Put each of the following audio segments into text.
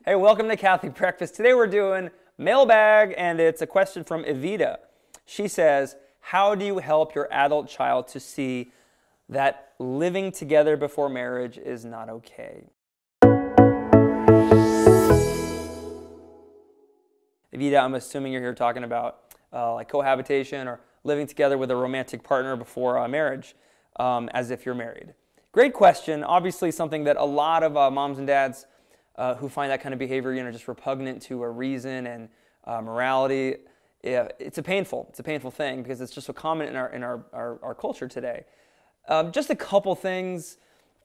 Hey, welcome to Catholic Breakfast. Today we're doing mailbag, and it's a question from Evita. She says, how do you help your adult child to see that living together before marriage is not okay? Evita, I'm assuming you're here talking about like cohabitation or living together with a romantic partner before marriage, as if you're married. Great question. Obviously something that a lot of moms and dads who find that kind of behavior, just repugnant to a reason and morality. Yeah, it's a painful thing because it's just so common in our culture today. Just a couple things.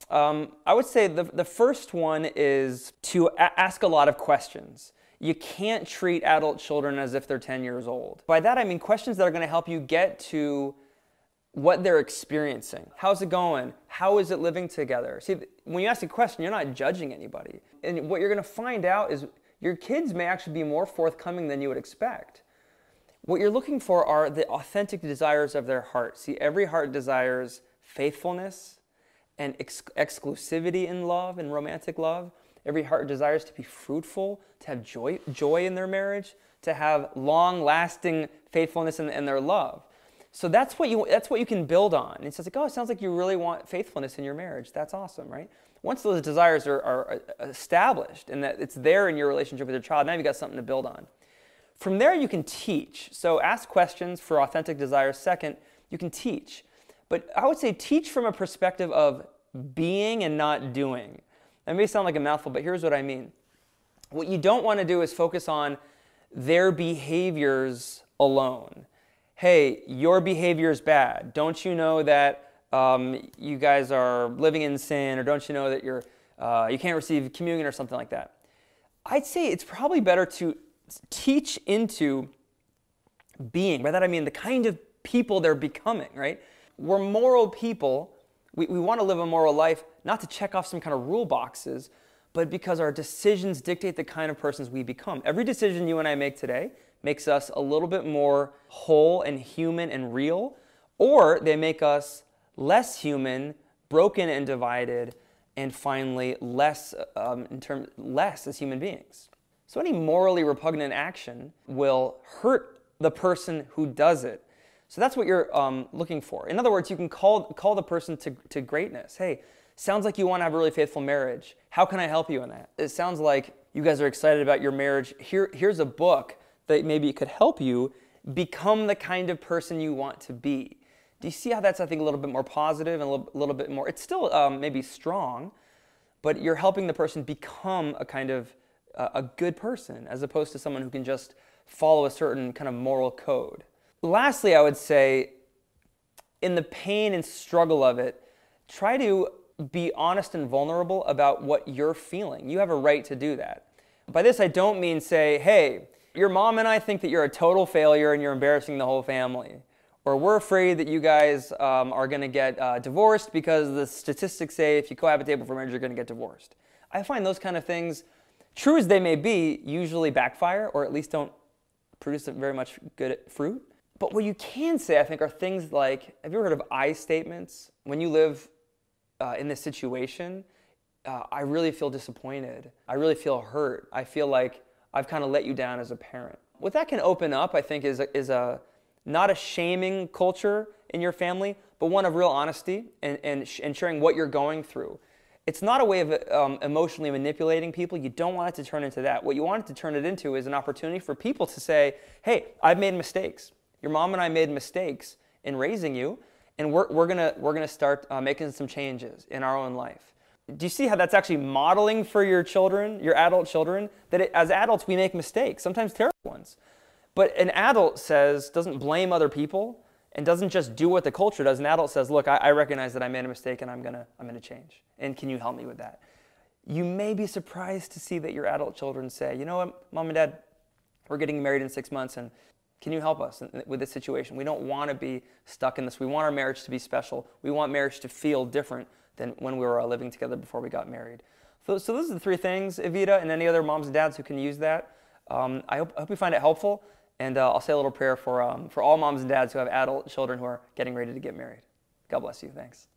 I would say the first one is to ask a lot of questions. You can't treat adult children as if they're 10 years old. By that I mean questions that are going to help you get to what they're experiencing. How's it going? How is it living together? See, when you ask a question, you're not judging anybody. And what you're going to find out is your kids may actually be more forthcoming than you would expect. What you're looking for are the authentic desires of their heart. See, every heart desires faithfulness and exclusivity in love and romantic love. Every heart desires to be fruitful, to have joy in their marriage, to have long-lasting faithfulness in their love. So that's what you can build on. It's just like, oh, it sounds like you really want faithfulness in your marriage. That's awesome, right? Once those desires are established and that it's there in your relationship with your child, now you've got something to build on. From there, you can teach. So ask questions for authentic desires. Second, you can teach. But I would say teach from a perspective of being and not doing. That may sound like a mouthful, but here's what I mean. What you don't want to do is focus on their behaviors alone. Hey, your behavior is bad. Don't you know that you guys are living in sin, or don't you know that you can't receive communion or something like that? I'd say it's probably better to teach into being. By that I mean the kind of people they're becoming, right? We're moral people. We want to live a moral life, not to check off some kind of rule boxes, but because our decisions dictate the kind of persons we become. Every decision you and I make today makes us a little bit more whole and human and real, or they make us less human, broken and divided, and finally less as human beings. So any morally repugnant action will hurt the person who does it. So that's what you're looking for. In other words, you can call the person to greatness. Hey, sounds like you want to have a really faithful marriage. How can I help you in that? It sounds like you guys are excited about your marriage. Here's a book that maybe could help you become the kind of person you want to be. Do you see how that's, I think, a little bit more positive and a little bit more, it's still maybe strong, but you're helping the person become a kind of a good person as opposed to someone who can just follow a certain kind of moral code. Lastly, I would say, in the pain and struggle of it, try to be honest and vulnerable about what you're feeling. You have a right to do that. By this, I don't mean say, hey, your mom and I think that you're a total failure and you're embarrassing the whole family. Or we're afraid that you guys are going to get divorced because the statistics say if you cohabitate before marriage, you're going to get divorced. I find those kind of things, true as they may be, usually backfire or at least don't produce very much good fruit. But what you can say, I think, are things like, have you ever heard of I statements? When you live in this situation, I really feel disappointed. I really feel hurt. I feel like I've kind of let you down as a parent. What that can open up, I think, is not a shaming culture in your family, but one of real honesty and sharing what you're going through. It's not a way of emotionally manipulating people. You don't want it to turn into that. What you want it to turn it into is an opportunity for people to say, hey, I've made mistakes. Your mom and I made mistakes in raising you, and we're gonna start making some changes in our own life. Do you see how that's actually modeling for your children, your adult children, that as adults we make mistakes, sometimes terrible ones. But an adult doesn't blame other people and doesn't just do what the culture does. An adult says, look, I recognize that I made a mistake and I'm gonna change. And can you help me with that? You may be surprised to see that your adult children say, you know what, Mom and Dad, we're getting married in 6 months and can you help us with this situation? We don't want to be stuck in this. We want our marriage to be special. We want marriage to feel different than when we were living together before we got married. So those are the three things, Evita, and any other moms and dads who can use that. I hope you find it helpful, and I'll say a little prayer for all moms and dads who have adult children who are getting ready to get married. God bless you. Thanks.